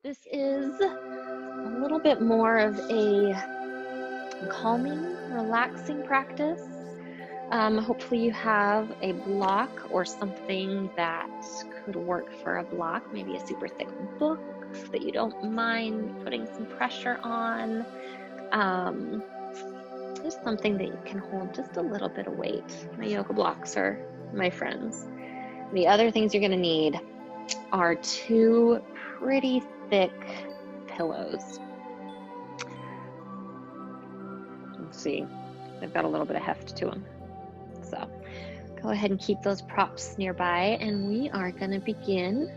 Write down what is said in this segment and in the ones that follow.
This is a little bit more of a calming, relaxing practice. Hopefully you have a block or something that could work for a block, maybe a super thick book that you don't mind putting some pressure on. Just something that you can hold just a little bit of weight. My yoga blocks are my friends. The other things you're going to need are two pretty thick pillows. Let's see, they've got a little bit of heft to them. So go ahead and keep those props nearby, and we are going to begin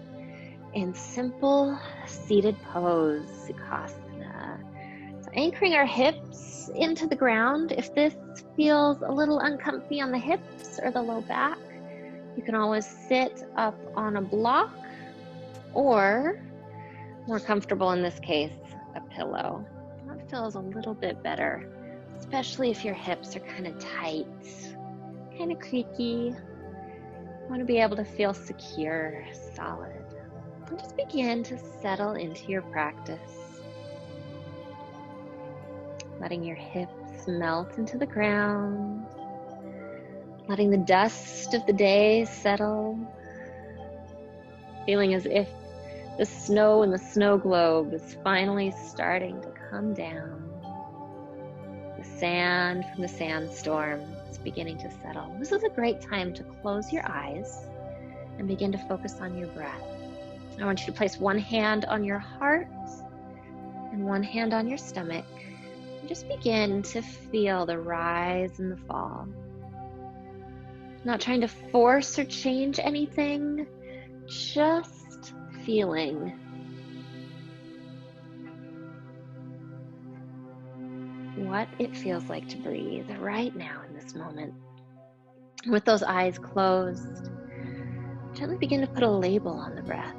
in simple seated pose, Sukhasana. So anchoring our hips into the ground. If this feels a little uncomfy on the hips or the low back, you can always sit up on a block, or more comfortable in this case, a pillow. That feels a little bit better, especially if your hips are kind of tight, kind of creaky. You want to be able to feel secure, solid. And just begin to settle into your practice. Letting your hips melt into the ground. Letting the dust of the day settle. Feeling as if the snow in the snow globe is finally starting to come down. The sand from the sandstorm is beginning to settle. This is a great time to close your eyes and begin to focus on your breath. I want you to place one hand on your heart and one hand on your stomach. And just begin to feel the rise and the fall. Not trying to force or change anything, just feeling. What it feels like to breathe right now in this moment. With those eyes closed, gently begin to put a label on the breath.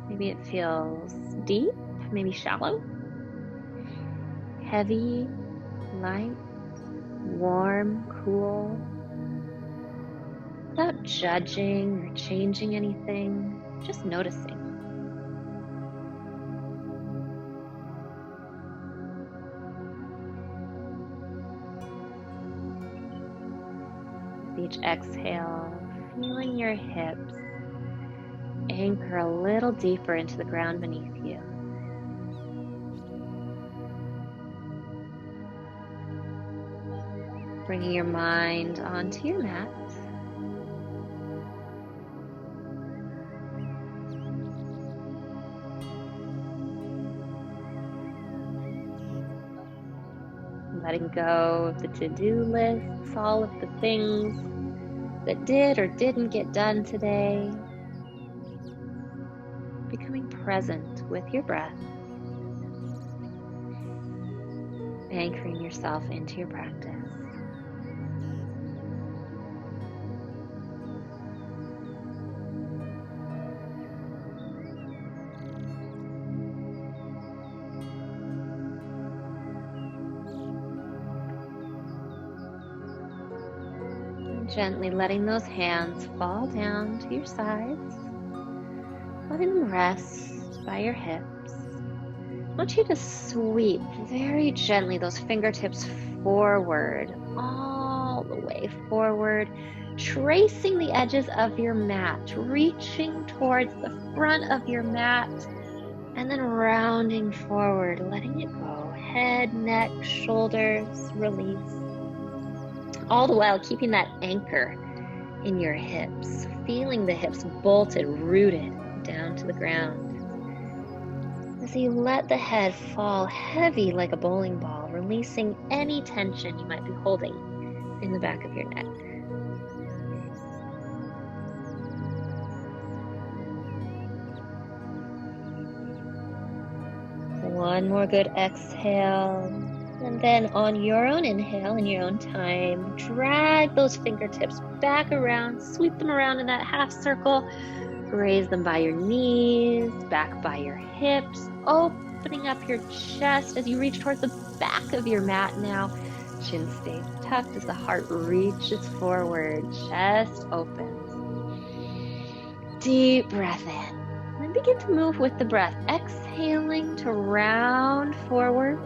Maybe it feels deep, maybe shallow, heavy, light, warm, cool. Without judging or changing anything, just noticing. With each exhale, feeling your hips anchor a little deeper into the ground beneath you. Bringing your mind onto your mat. Letting go of the to-do lists, all of the things that did or didn't get done today. Becoming present with your breath. Anchoring yourself into your practice. Gently letting those hands fall down to your sides, letting them rest by your hips. I want you to sweep very gently those fingertips forward, all the way forward, tracing the edges of your mat, reaching towards the front of your mat, and then rounding forward, letting it go. Head, neck, shoulders, release. All the while keeping that anchor in your hips, feeling the hips bolted, rooted down to the ground. As you let the head fall heavy like a bowling ball, releasing any tension you might be holding in the back of your neck. One more good exhale. And then on your own inhale, in your own time, drag those fingertips back around, sweep them around in that half circle, raise them by your knees, back by your hips, opening up your chest as you reach towards the back of your mat now. Chin stays tucked as the heart reaches forward, chest opens. Deep breath in. And then begin to move with the breath, exhaling to round forward,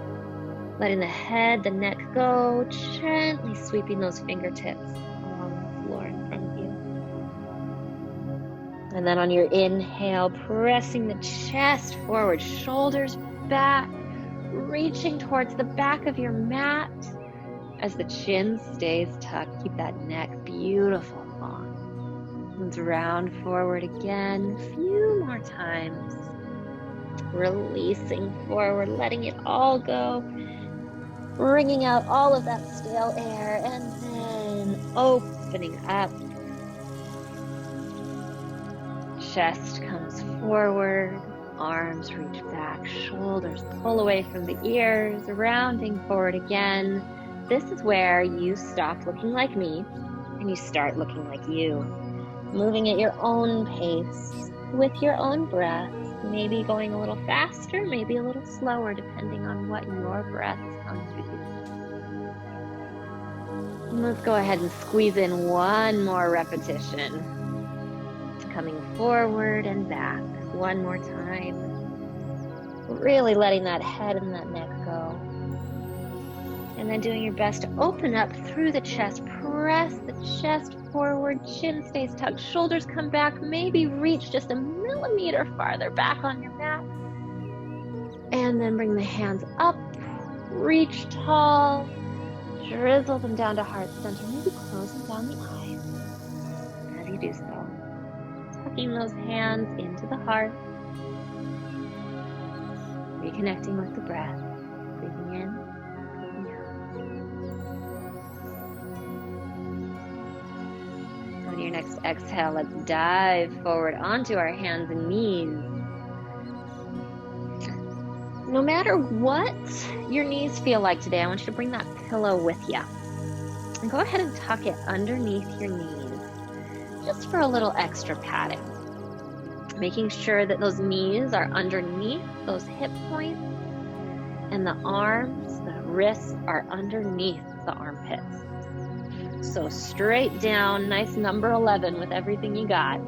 letting the head, the neck go, gently sweeping those fingertips along the floor in front of you. And then on your inhale, pressing the chest forward, shoulders back, reaching towards the back of your mat as the chin stays tucked. Keep that neck beautiful long. And round forward again, a few more times. Releasing forward, letting it all go. Bringing out all of that stale air and then opening up. Chest comes forward, arms reach back, shoulders pull away from the ears, rounding forward again. This is where you stop looking like me and you start looking like you. Moving at your own pace, with your own breath, maybe going a little faster, maybe a little slower, depending on what your breath comes with you. And let's go ahead and squeeze in one more repetition. Coming forward and back one more time. Really letting that head and that neck go. And then doing your best to open up through the chest. Press the chest forward, chin stays tucked, shoulders come back, maybe reach just a millimeter farther back on your mat. And then bring the hands up, reach tall, drizzle them down to heart center, maybe closing down the eyes as you do so. Tucking those hands into the heart, reconnecting with the breath, breathing in, breathing out. On your next exhale, let's dive forward onto our hands and knees. No matter what your knees feel like today, I want you to bring that pillow with you. And go ahead and tuck it underneath your knees, just for a little extra padding. Making sure that those knees are underneath those hip points and the arms, the wrists are underneath the armpits. So straight down, nice number 11 with everything you got.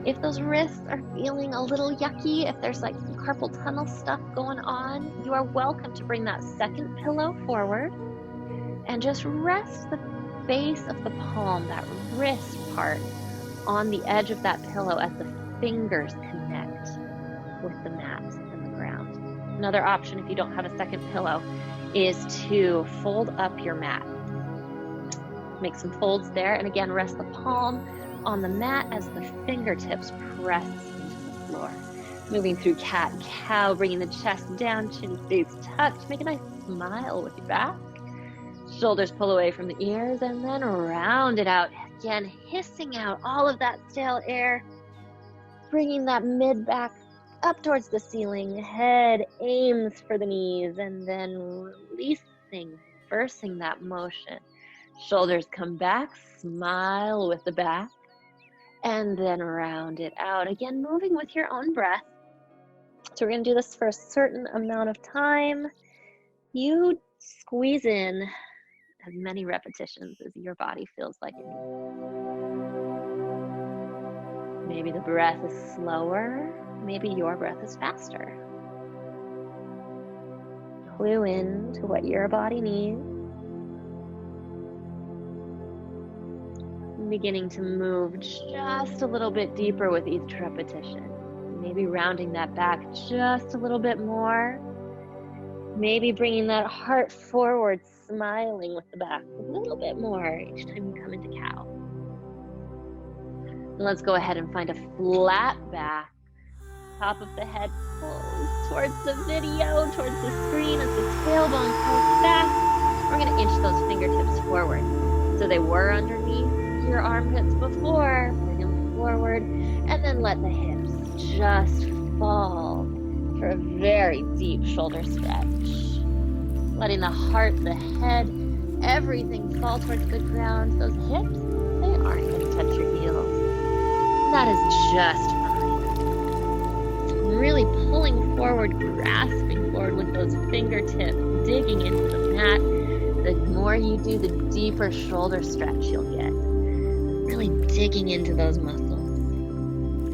If those wrists are feeling a little yucky, if there's like some carpal tunnel stuff going on, you are welcome to bring that second pillow forward and just rest the base of the palm, that wrist part, on the edge of that pillow as the fingers connect with the mat and the ground. Another option, if you don't have a second pillow, is to fold up your mat. Make some folds there, and again, rest the palm on the mat as the fingertips press into the floor. Moving through cat-cow, bringing the chest down, chin stays tucked. Make a nice smile with your back. Shoulders pull away from the ears, and then round it out. Again, hissing out all of that stale air. Bringing that mid back up towards the ceiling. Head aims for the knees, and then releasing, reversing that motion. Shoulders come back, smile with the back, and then round it out. Again, moving with your own breath. So we're going to do this for a certain amount of time. You squeeze in as many repetitions as your body feels like it needs. Maybe the breath is slower, maybe your breath is faster. Clue in to what your body needs. Beginning to move just a little bit deeper with each repetition. Maybe rounding that back just a little bit more. Maybe bringing that heart forward, smiling with the back a little bit more each time you come into cow. And let's go ahead and find a flat back. Top of the head pulls towards the video, towards the screen as the tailbone pulls back. We're going to inch those fingertips forward. So they were underneath your armpits before. Bring them forward and then let the hips just fall for a very deep shoulder stretch. Letting the heart, the head, everything fall towards the ground. Those hips, they aren't going to touch your heels. And that is just fine. Really pulling forward, grasping forward with those fingertips, digging into the mat. The more you do, the deeper shoulder stretch you'll get. Really digging into those muscles.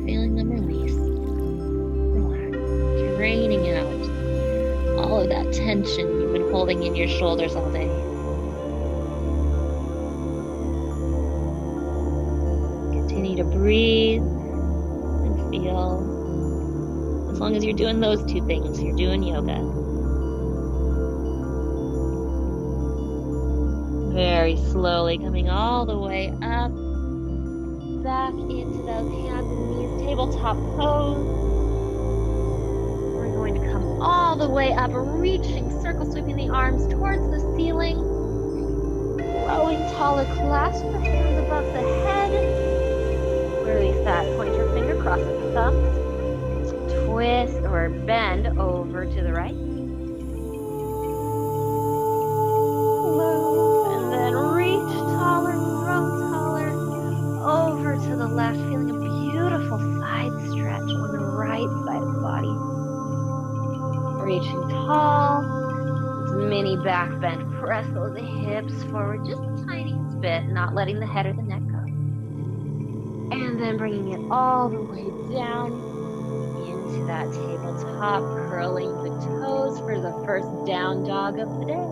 Feeling them release. draining out all of that tension you've been holding in your shoulders all day. Continue to breathe and feel. As long as you're doing those two things, you're doing yoga. Very slowly coming all the way up, back into those hands and knees, tabletop pose. We're going to come all the way up, reaching, circle sweeping the arms towards the ceiling, growing taller, clasp the hands above the head, release that pointer finger, cross the thumbs, twist or bend over to the right. To the left, feeling a beautiful side stretch on the right side of the body. Reaching tall, mini back bend. Press those hips forward just the tiniest bit, not letting the head or the neck go. And then bringing it all the way down into that tabletop, curling the toes for the first down dog of the day.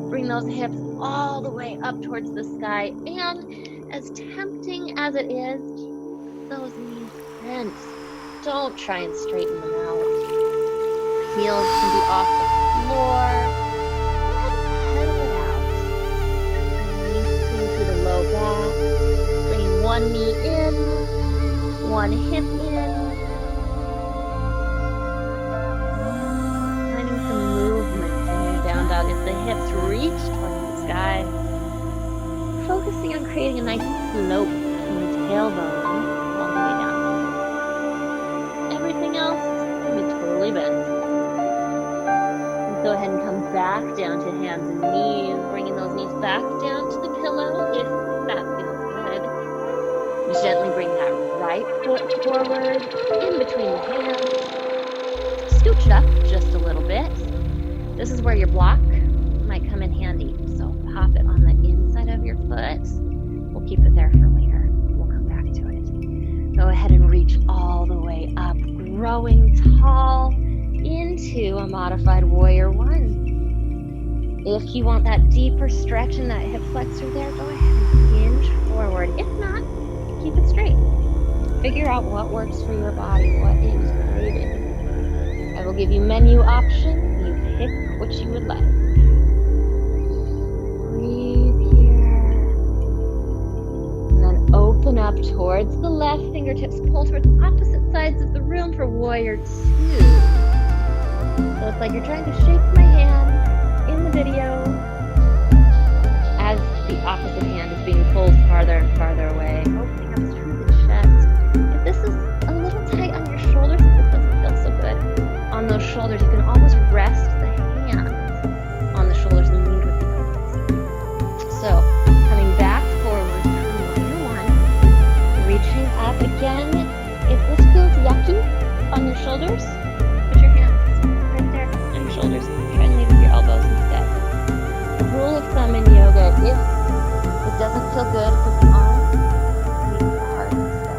Bring those hips all the way up towards the sky, and as tempting as it is, those knees bent. Don't try and straighten them out. Heels can be off the floor. Go ahead and pedal it out. Releasing through the low back. Bringing one knee in, one hip in. Finding some movement in your down dog as the hips reach towards the sky. Focusing on creating a nice slope from the tailbone all the way down. Everything else can be totally bent. Go ahead and come back down to hands and knees, bringing those knees back down to the pillow if that feels good. Gently bring that right foot forward in between the hands. Scooch it up just a little bit. This is where your block might come in handy, so pop it on the inside of your foot. We'll keep it there for later. We'll come back to it. Go ahead and reach all the way up, growing tall into a modified warrior one. If you want that deeper stretch in that hip flexor there, go ahead and hinge forward. If not, keep it straight. Figure out what works for your body, what is craving. I will give you menu options. You pick what you would like. Open up towards the left, fingertips pull towards opposite sides of the room for warrior two. So it's like you're trying to shake my hand in the video as the opposite hand is being pulled farther and farther away. Opening up through the chest. If this is a little tight on your shoulders, if this doesn't feel so good on those shoulders, you can always rest the hands on the shoulders and lead with the elbows. So coming back forward. Reaching up again. If this feels yucky on your shoulders, put your hands right there on your shoulders. Try and lead with your elbows instead. The rule of thumb in yoga, if it doesn't feel good, put the arm, lead with the heart instead.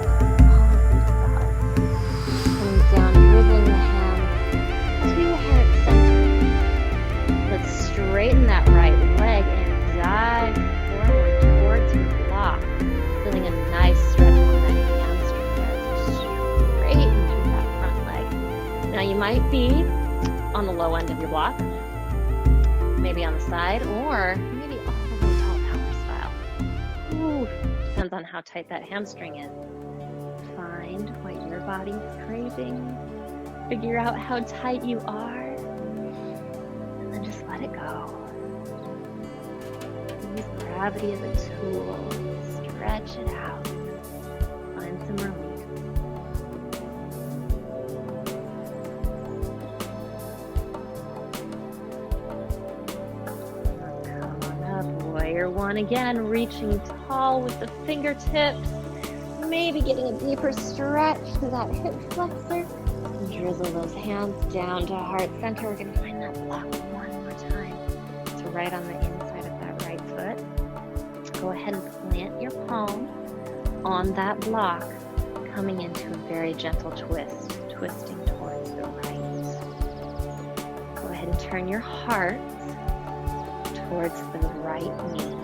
Always lead with the heart. Coming down, dribbling the hands to heart center. Let's straighten that right leg and dive forward towards your block. Feeling a nice stretch on that hamstring there. Straighten through that front leg. Now you might be on the low end of your block, maybe on the side, or maybe all the way tall tower style. Ooh, depends on how tight that hamstring is. Find what your body's craving. Figure out how tight you are, and then just let it go. Use gravity as a tool. Stretch it out. Find some relief. Come on up, warrior one again, reaching tall with the fingertips. Maybe getting a deeper stretch to that hip flexor. Drizzle those hands down to heart center. We're going to find that block one more time. It's right on the inside of that right foot. Go ahead and plant your palm on that block, coming into a very gentle twist, twisting towards the right. ahead and turn your heart towards the right knee.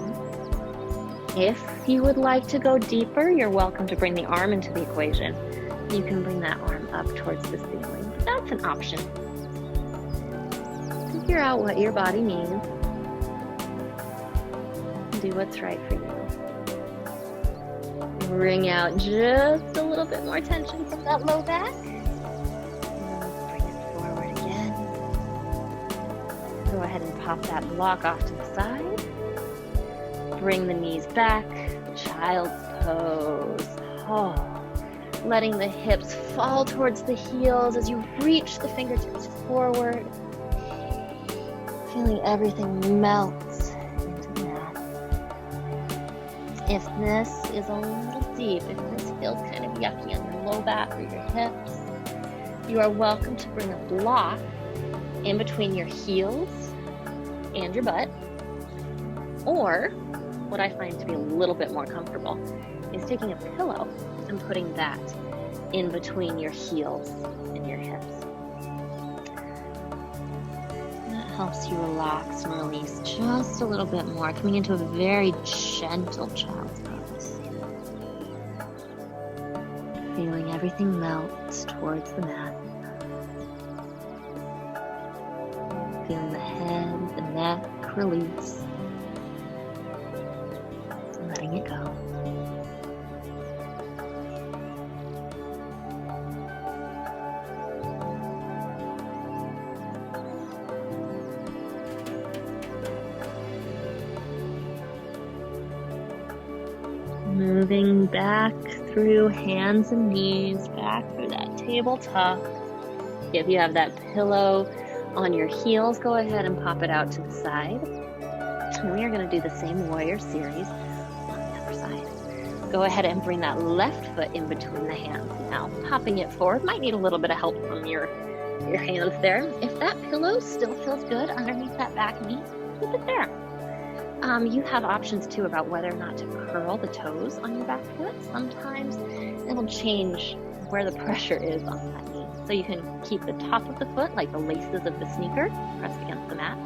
If you would like to go deeper, you're welcome to bring the arm into the equation. You can bring that arm up towards the ceiling, but that's an option. Figure out what your body needs. Do what's right for you. Bring out just a little bit more tension from that low back. Bring it forward again. Go ahead and pop that block off to the side. Bring the knees back, child's pose. Oh, letting the hips fall towards the heels as you reach the fingertips forward. Feeling everything melt into the mat. If this is a little deep, if this feels kind of yucky on your low back or your hips, you are welcome to bring a block in between your heels and your butt. Or, what I find to be a little bit more comfortable is taking a pillow and putting that in between your heels and your hips. That helps you relax and release just a little bit more, coming into a very gentle child's pose. Feeling everything melt towards the mat. Feeling the head, the neck release. Letting it go. Moving back through hands and knees, back through that table tuck. If you have that pillow on your heels, go ahead and pop it out to the side. And we are going to do the same warrior series on the other side. Go ahead and bring that left foot in between the hands now, popping it forward. Might need a little bit of help from your hands there. If that pillow still feels good underneath that back knee, keep it there. You have options too about whether or not to curl the toes on your back foot. Sometimes it'll change where the pressure is on that knee. So you can keep the top of the foot, like the laces of the sneaker, pressed against the mat,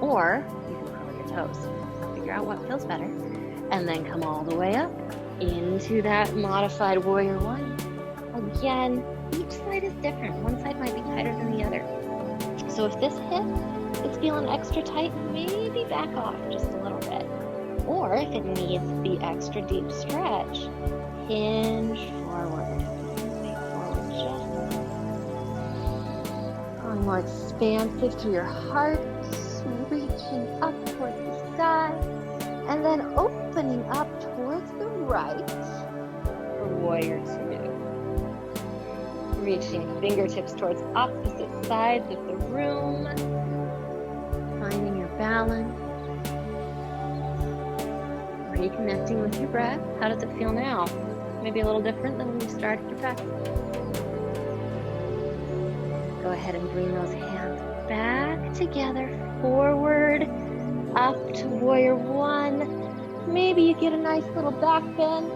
or you can curl your toes. Figure out what feels better, and then come all the way up into that modified warrior one. Again, each side is different. One side might be tighter than the other. So if this hip is feeling extra tight, maybe back off just a little bit. Or if it needs the extra deep stretch, hinge forward. Way forward just. Going more expansive through your heart, reaching up towards the sky, and then opening up towards the right for warrior two. Reaching fingertips towards opposite sides of the room. Finding your balance. Reconnecting with your breath. How does it feel now? Maybe a little different than when you started your practice. Go ahead and bring those hands back together, forward, up to warrior one. Maybe you get a nice little back bend.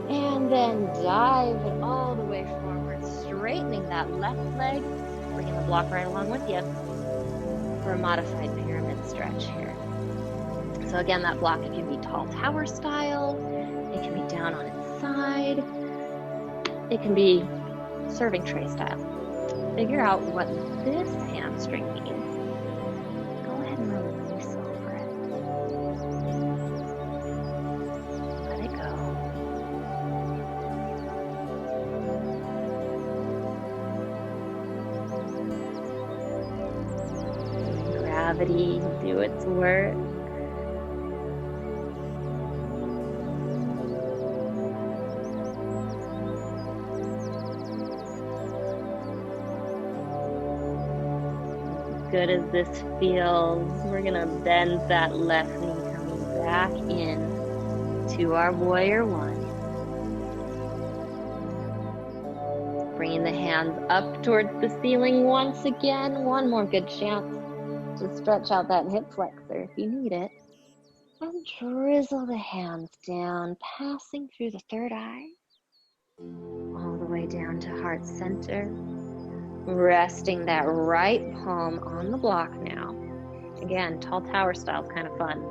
And then dive it all the way forward, straightening that left leg, bringing the block right along with you for a modified pyramid stretch here. So again, that block, it can be tall tower style, it can be down on its side, it can be serving tray style. Figure out what this hamstring means. Go ahead and release over it. Let it go. Gravity, do its work. As good as this feels, we're gonna bend that left knee coming back in to our warrior one. Bringing the hands up towards the ceiling once again. One more good chance to stretch out that hip flexor if you need it. And drizzle the hands down, passing through the third eye, all the way down to heart center. Resting that right palm on the block now. Again, tall tower style is kind of fun.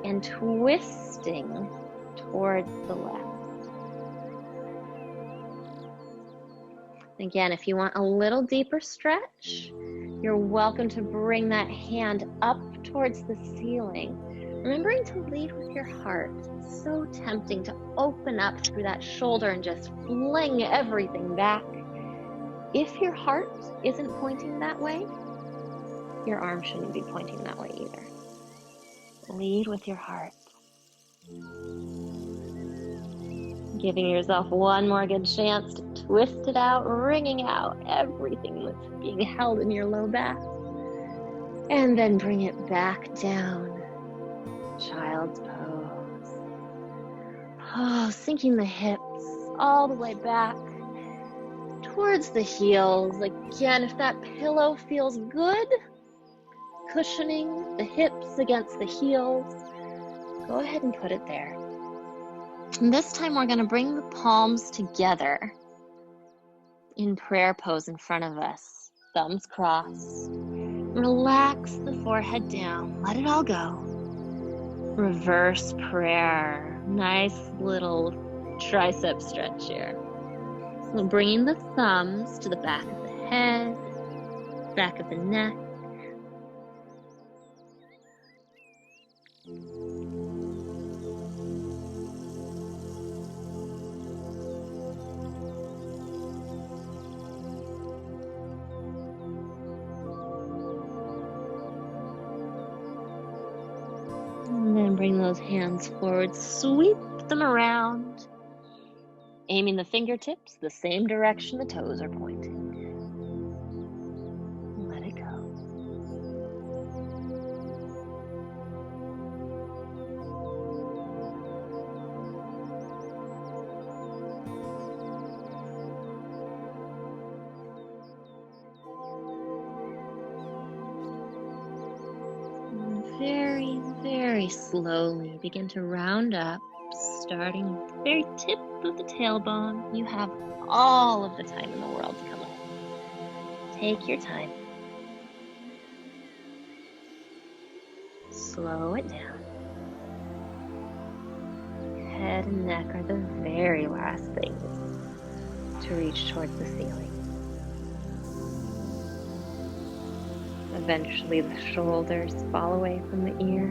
And twisting towards the left. Again, if you want a little deeper stretch, you're welcome to bring that hand up towards the ceiling. Remembering to lead with your heart. It's so tempting to open up through that shoulder and just fling everything back. If your heart isn't pointing that way, your arm shouldn't be pointing that way either. Lead with your heart. Giving yourself one more good chance to twist it out, wringing out everything that's being held in your low back. And then bring it back down. Child's pose. Oh, sinking the hips all the way back towards the heels. Again, if that pillow feels good, cushioning the hips against the heels, go ahead and put it there. And this time we're going to bring the palms together in prayer pose in front of us. Thumbs crossed. Relax the forehead down. Let it all go. Reverse prayer. Nice little tricep stretch here. So bringing the thumbs to the back of the head, back of the neck. And then bring those hands forward, sweep them around, aiming the fingertips the same direction the toes are pointing. Let it go. Very, very slowly begin to round up, starting at the very tip of the tailbone. You have all of the time in the world to come up. Take your time. Slow it down. Head and neck are the very last things to reach towards the ceiling. Eventually the shoulders fall away from the ear.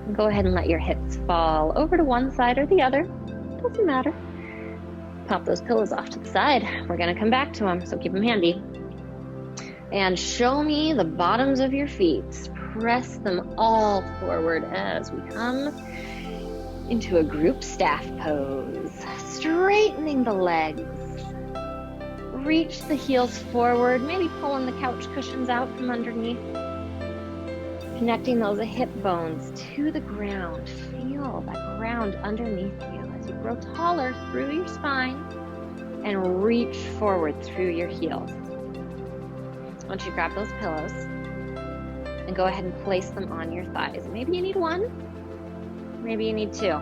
And go ahead and let your hips fall over to one side or the other. Doesn't matter. Pop those pillows off to the side. We're going to come back to them, so keep them handy. And show me the bottoms of your feet. Press them all forward as we come into a group staff pose. Straightening the legs. Reach the heels forward, maybe pulling the couch cushions out from underneath. Connecting those hip bones to the ground. Feel that ground underneath you as you grow taller through your spine and reach forward through your heels. Once you grab those pillows and go ahead and place them on your thighs. Maybe you need one, maybe you need two.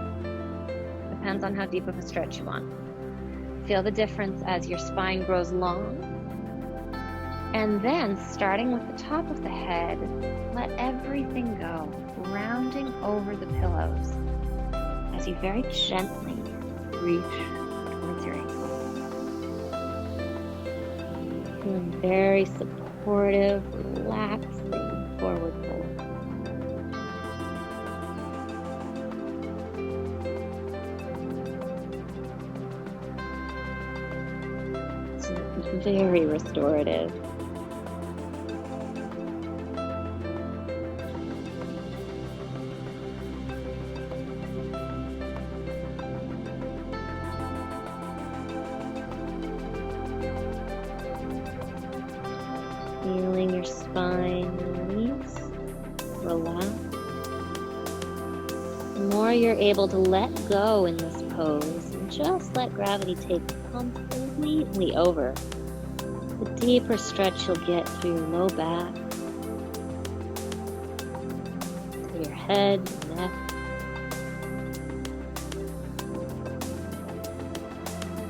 Depends on how deep of a stretch you want. Feel the difference as your spine grows long. And then, starting with the top of the head, let everything go, rounding over the pillows as you very gently reach towards your ankles. Feeling very supportive, relaxing forward fold. Very restorative. Feeling your spine release, relax. The more you're able to let go in this pose and just let gravity take completely over, the deeper stretch you'll get through your low back, to your head, neck.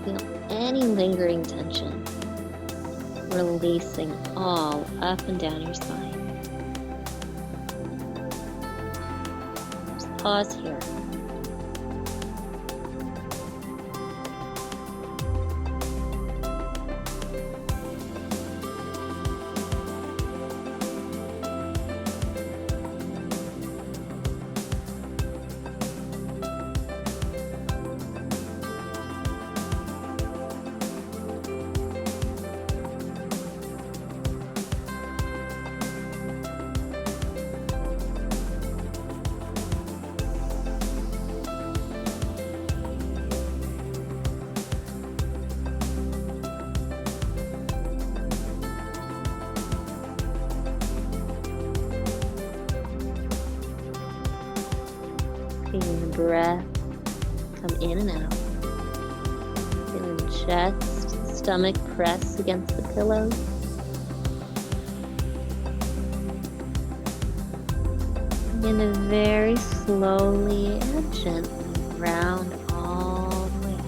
Feel any lingering tension releasing all up and down your spine. Just pause here. Feeling the breath come in and out. Feeling the chest, stomach press against the pillows. Begin to very slowly and gently round all the way up.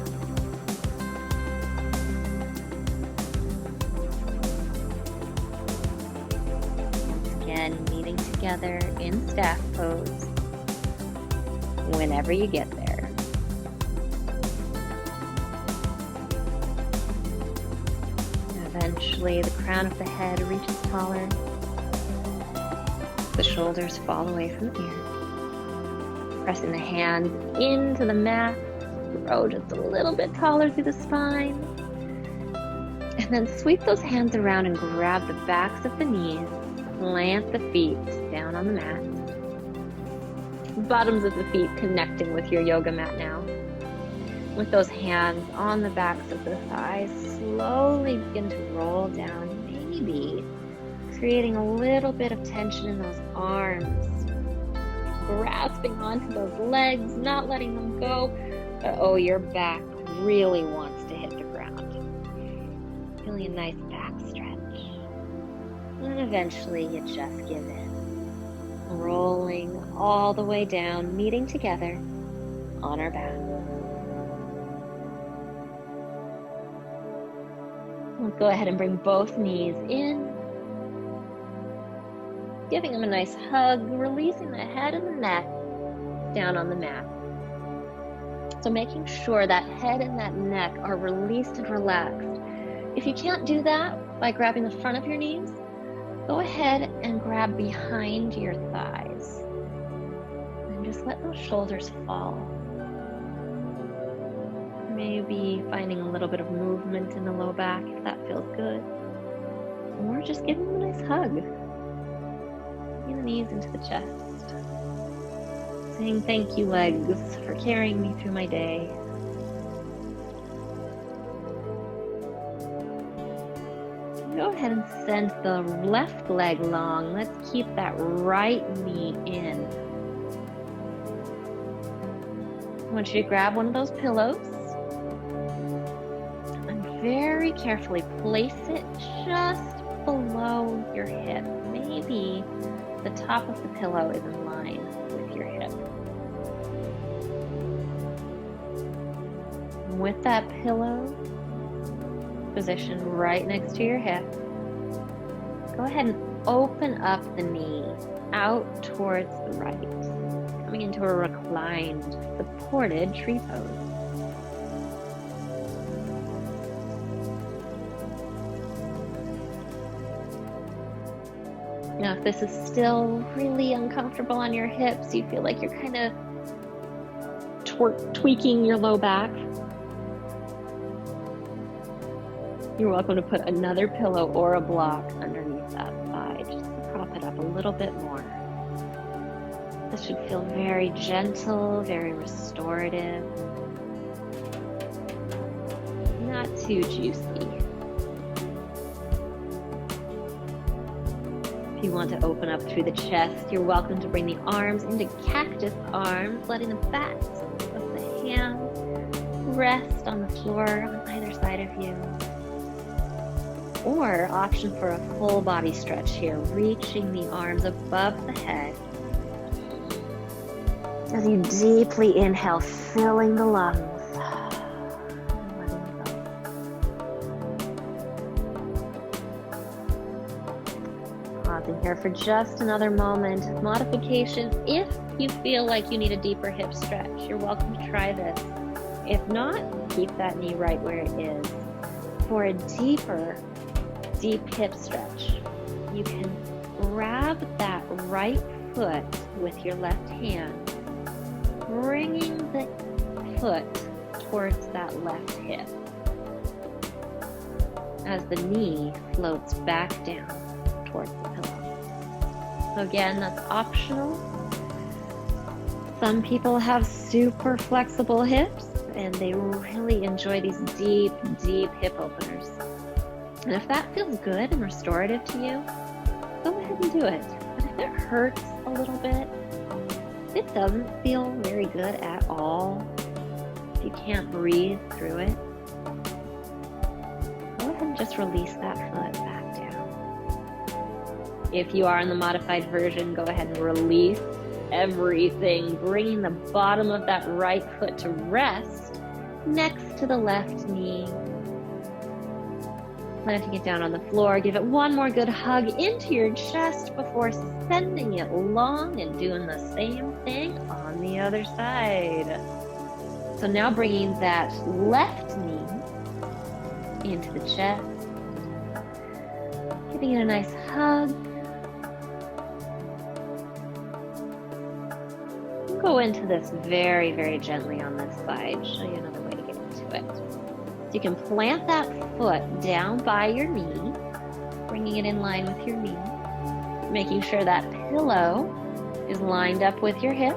Once again, meeting together in staff pose. Whenever you get there. And eventually the crown of the head reaches taller. The shoulders fall away from the ears. Pressing the hands into the mat. Grow just a little bit taller through the spine. And then sweep those hands around and grab the backs of the knees. Plant the feet down on the mat. Bottoms of the feet connecting with your yoga mat now. With those hands on the backs of the thighs, slowly begin to roll down, maybe creating a little bit of tension in those arms. Grasping onto those legs, not letting them go. But oh, your back really wants to hit the ground. Feeling a nice back stretch. And eventually you just give in. Rolling all the way down, meeting together on our back. We'll go ahead and bring both knees in, giving them a nice hug, releasing the head and the neck down on the mat. So making sure that head and that neck are released and relaxed. If you can't do that by grabbing the front of your knees, go ahead and grab behind your thighs. And just let those shoulders fall. Maybe finding a little bit of movement in the low back if that feels good. Or just giving them a nice hug. Bring the knees into the chest. Saying thank you, legs, for carrying me through my day. Go ahead and send the left leg long. Let's keep that right knee in. I want you to grab one of those pillows and very carefully place it just below your hip. Maybe the top of the pillow is in line with your hip. And with that pillow position right next to your hip, go ahead and open up the knee out towards the right, coming into a reclined, supported tree pose. Now, if this is still really uncomfortable on your hips, you feel like you're kind of tweaking your low back, you're welcome to put another pillow or a block underneath that thigh, just to prop it up a little bit more. This should feel very gentle, very restorative, not too juicy. If you want to open up through the chest, you're welcome to bring the arms into cactus arms, letting the backs of the hands rest on the floor on either side of you. Or option for a full body stretch here, reaching the arms above the head. As you deeply inhale, filling the lungs. Holding here for just another moment. Modification, if you feel like you need a deeper hip stretch, you're welcome to try this. If not, keep that knee right where it is. For a deep hip stretch, you can grab that right foot with your left hand, bringing the foot towards that left hip as the knee floats back down towards the pillow. So again, that's optional. Some people have super flexible hips and they really enjoy these deep, deep hip openers. And if that feels good and restorative to you, go ahead and do it. But if it hurts a little bit, if it doesn't feel very good at all, if you can't breathe through it, go ahead and just release that foot back down. If you are in the modified version, go ahead and release everything, bringing the bottom of that right foot to rest next to the left knee. Planting it down on the floor. Give it one more good hug into your chest before sending it long and doing the same thing on the other side. So now bringing that left knee into the chest, giving it a nice hug. Go into this very, very gently on this side. Show you another way to get into it. So you can plant that foot down by your knee, bringing it in line with your knee, making sure that pillow is lined up with your hip.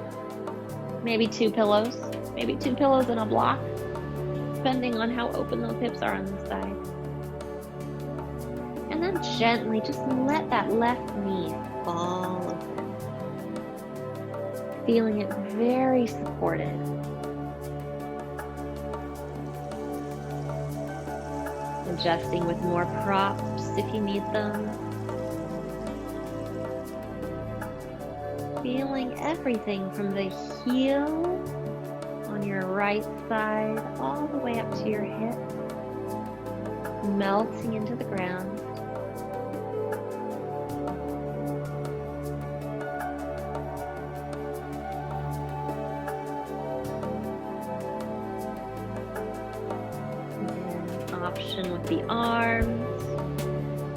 Maybe two pillows and a block, depending on how open those hips are on the side. And then gently just let that left knee fall open, feeling it very supported. Adjusting with more props if you need them. Feeling everything from the heel on your right side all the way up to your hip, melting into the ground. Option with the arms.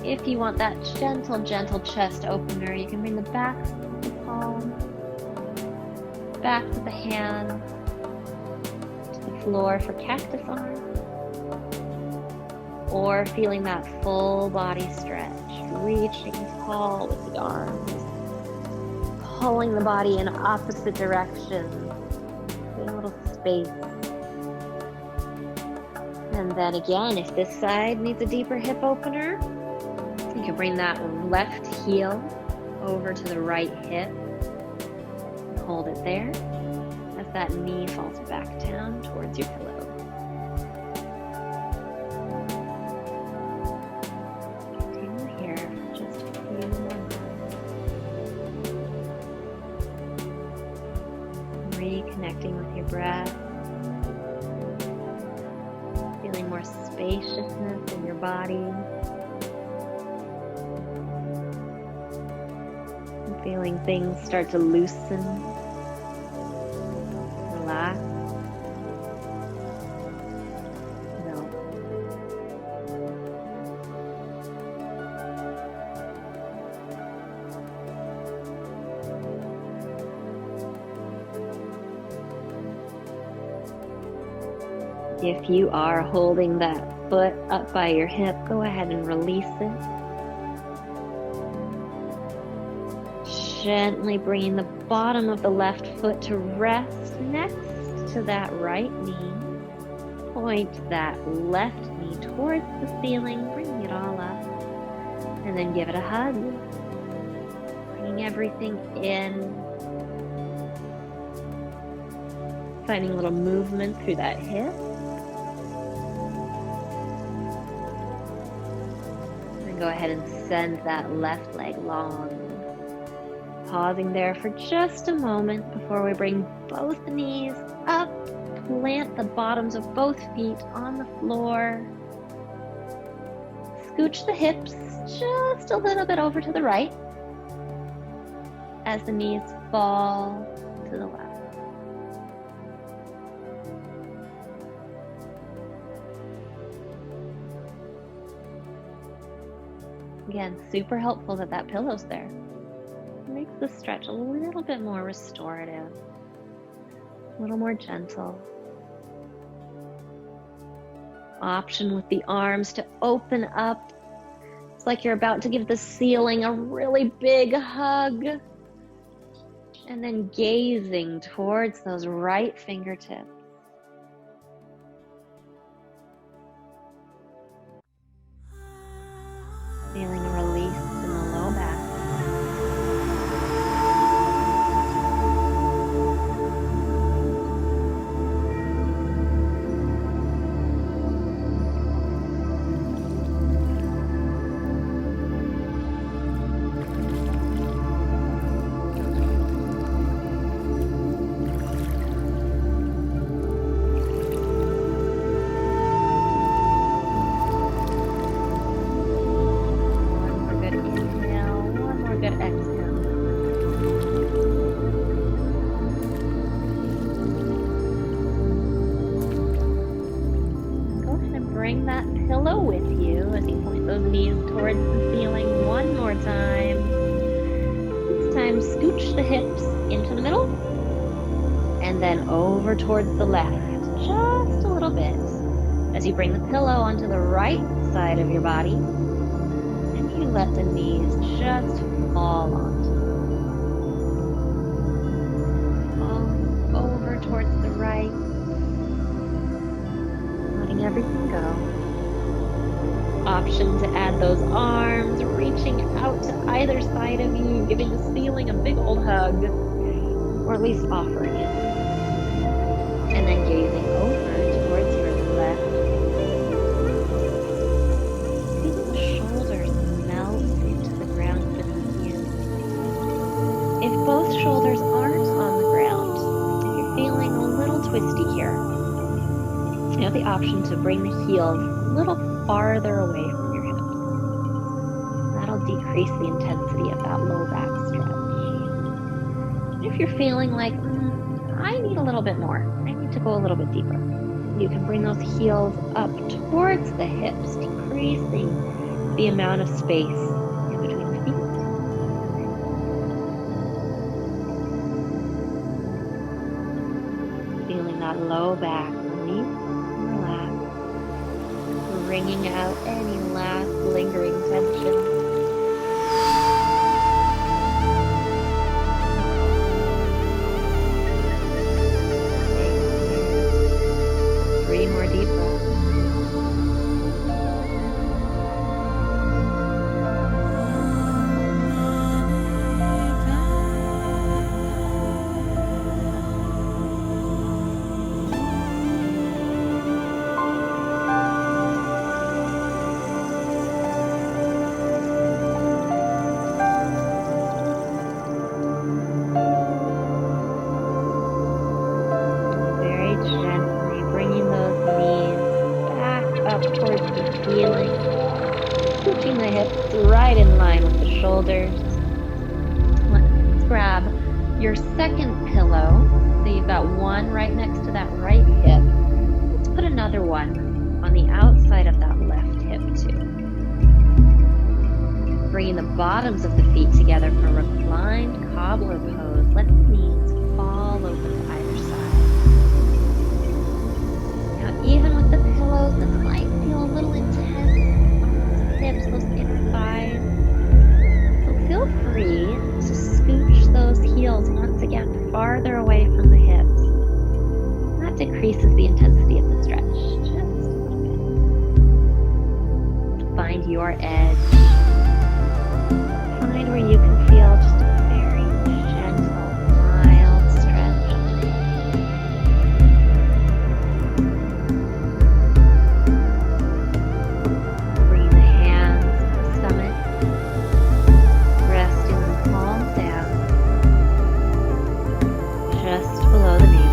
If you want that gentle, gentle chest opener, you can bring the backs of the palm, backs of the hand to the floor for cactus arm, or feeling that full body stretch, reaching tall with the arms, pulling the body in opposite directions, getting a little space. And then again, if this side needs a deeper hip opener, you can bring that left heel over to the right hip and hold it there as that knee falls back down towards your pillow. Continue here for just a few moments. Reconnecting with your breath. Feeling more spaciousness in your body. And feeling things start to loosen, relax, melt. If you are holding that foot up by your hip, go ahead and release it. Gently bringing the bottom of the left foot to rest next to that right knee. Point that left knee towards the ceiling, bringing it all up. And then give it a hug. Bringing everything in. Finding a little movement through that hip. Go ahead and send that left leg long. Pausing there for just a moment before we bring both knees up. Plant the bottoms of both feet on the floor. Scooch the hips just a little bit over to the right. as the knees fall to the left. Again, super helpful that that pillow's there. It makes the stretch a little bit more restorative, a little more gentle. Option with the arms to open up. It's like you're about to give the ceiling a really big hug. And then gazing towards those right fingertips. Feeling a release in the low back. Bring that pillow with you as you point those knees towards the ceiling one more time. This time, scooch the hips into the middle and then over towards the left, just a little bit. As you bring the pillow onto the right side of your body, and you let the knees just fall onto them. Falling over towards the right. Everything go. Option to add those arms, reaching out to either side of you, giving the ceiling a big old hug, or at least offering it. And then gazing over towards your left. Feel the shoulders melt into the ground beneath you. If both shoulders aren't on the ground, if you're feeling a little twisty here, you have the option to bring the heels a little farther away from your hips. That'll decrease the intensity of that low back stretch. And if you're feeling like, I need a little bit more, I need to go a little bit deeper, you can bring those heels up towards the hips, decreasing the amount of space in between the feet. Feeling that low back release. Bringing out any last lingering tension. Three more deep breaths. Scooching the hips right in line with the shoulders. Let's grab your second pillow. So you've got one right next to that right hip. Let's put another one on the outside of that left hip too. Bringing the bottoms of the feet together for reclined cobbler pose. Let the knees fall over to either side. Now even with the pillows, this might feel a little intense. Hips, those inner thighs. So feel free to scooch those heels once again farther away from the hips. That decreases the intensity of the stretch just a little bit. Find your edge. Find where you can feel just a very gentle, mild stretch. Bring the hands to the stomach, resting the palms down, just below the navel.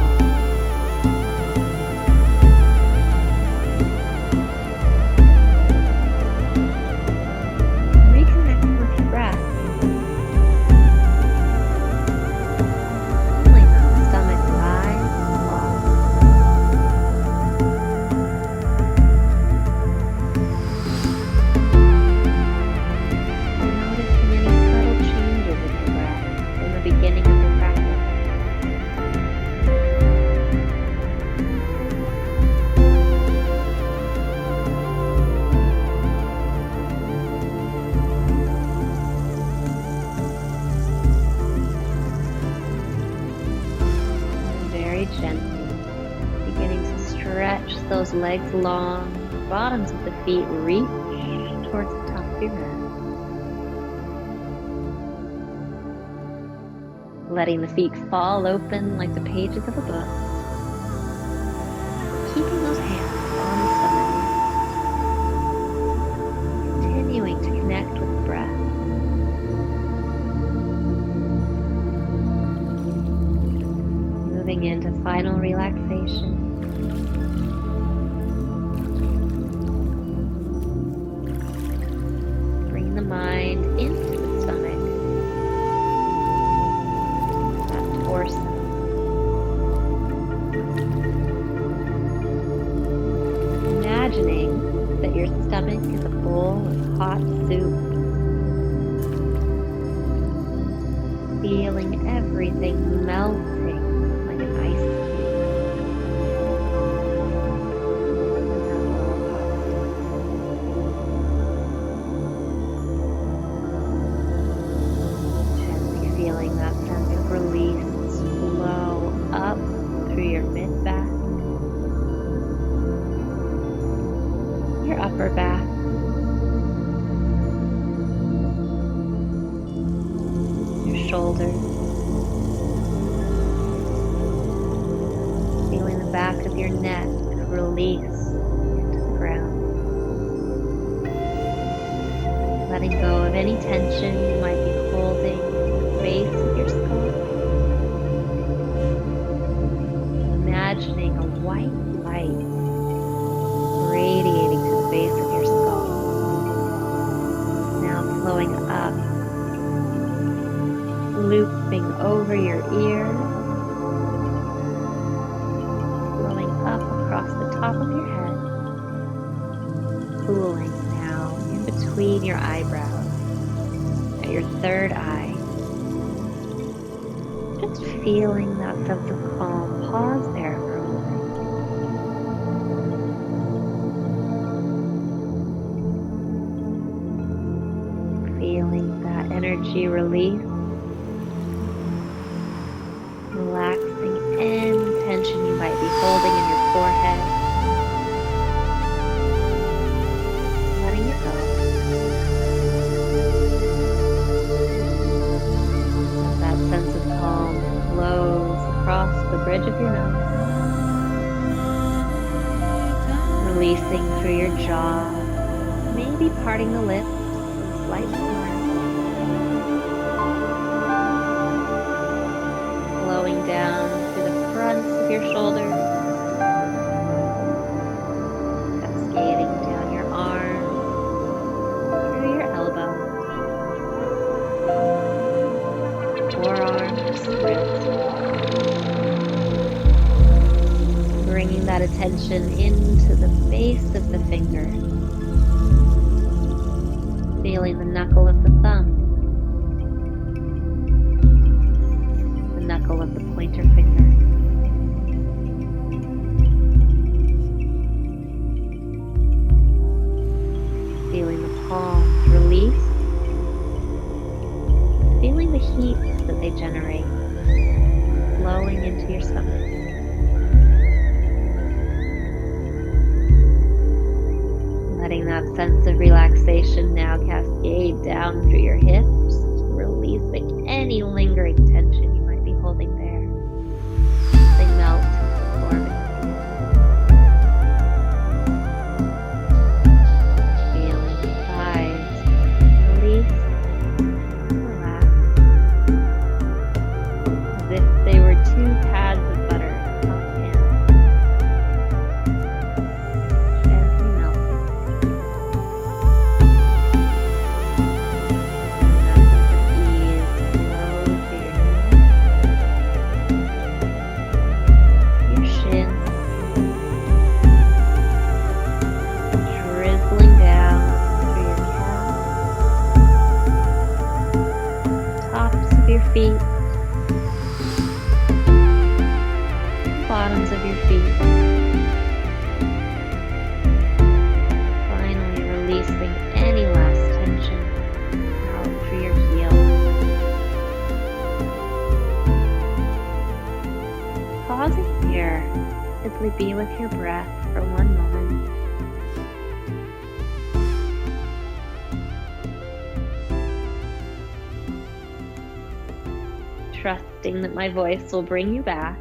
legs long, bottoms of the feet reach towards the top of your mat. Letting the feet fall open like the pages of a book. Keeping those hands on the stomach. Continuing to connect with the breath. Moving into final relaxation. Bring the mind into the stomach, that torso. Imagining that your stomach is a bowl of hot soup. Feeling everything melting like an ice cube. Gently feeling that sense of release flow up through your mid-back, your upper back, your shoulders, feeling the back of your neck release into the ground. Letting go of any tension you might be holding at the base of your skull. Imagining a white light radiating to the base of your skull. Now flowing up, looping over your ear, flowing up across the top of your head, cooling now in between your eyebrows, at your third eye. Just feeling that sense of calm. Pause there for a moment. Feeling that energy release. Relaxing any tension you might be holding in your forehead. Letting it go. As that sense of calm flows across the bridge of your nose. Releasing through your jaw, maybe parting the lips and slight smile. Flowing down through the fronts of your shoulders, cascading down your arms, through your elbows, forearms, wrists. Bringing that attention into the base of the finger, feeling the knuckle of the thumb, the knuckle of the pointer finger. Feeling the palms release, feeling the heat that they generate, flowing into your stomach. Letting that sense of relaxation now cascade down through your hips, releasing any lingering tension you might be holding there. They melt into the floor beneath you. Feeling the thighs release, relax, as if they were two pads of butter in a hot pan. Gently melting. Feet, bottoms of your feet, finally releasing any last tension out through your heels. Pausing here, simply be with your breath. for one moment. Trusting that my voice will bring you back.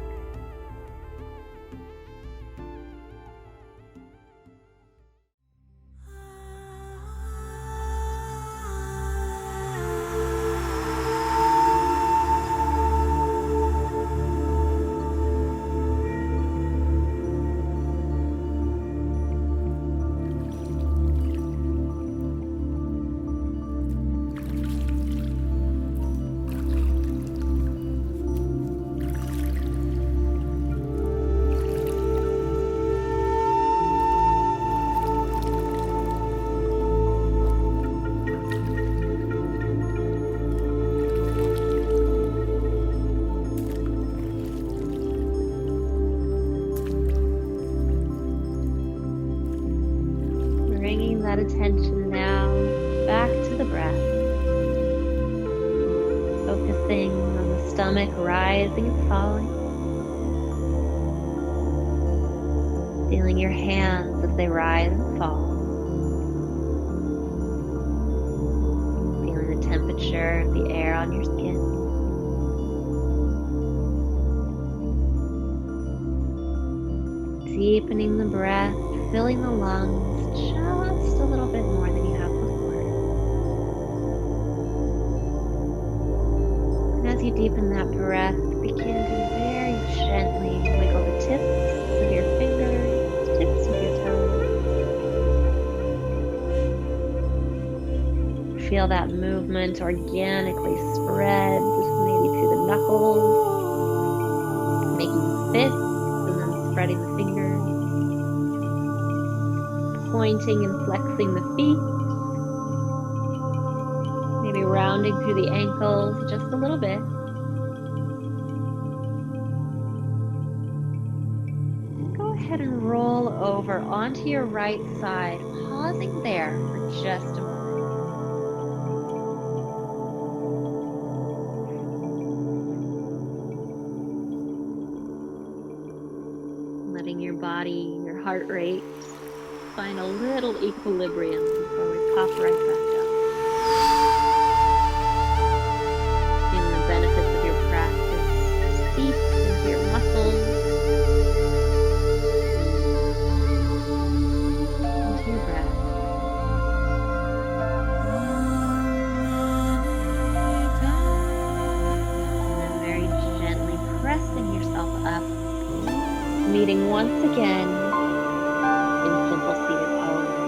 Bringing that attention now back to the breath, focusing on the stomach rising and falling, feeling your hands as they rise and fall, feeling the temperature of the air on your skin. Deepening the breath, filling the lungs just a little bit more than you have before. And as you deepen that breath, begin to very gently wiggle the tips of your fingers, tips of your toes. Feel that movement organically spread, maybe through the knuckles, making fists and then spreading the fingers. Pointing and flexing the feet, maybe rounding through the ankles just a little bit. Go ahead and roll over onto your right side, pausing there for just a moment. Letting your body, your heart rate, find a little equilibrium before we pop right back up. Feeling the benefits of your practice seep into your muscles, into your breath. And then very gently pressing yourself up, meeting once again in simple seated pose.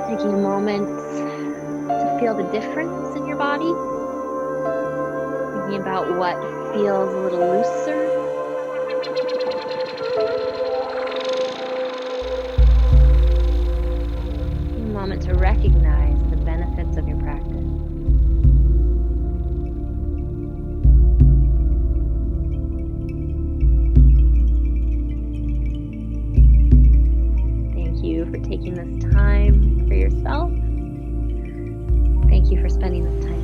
Taking a moment to feel the difference in your body. Thinking about what feels a little looser. A moment to recognize the benefits of your practice. For taking this time for yourself. Thank you for spending this time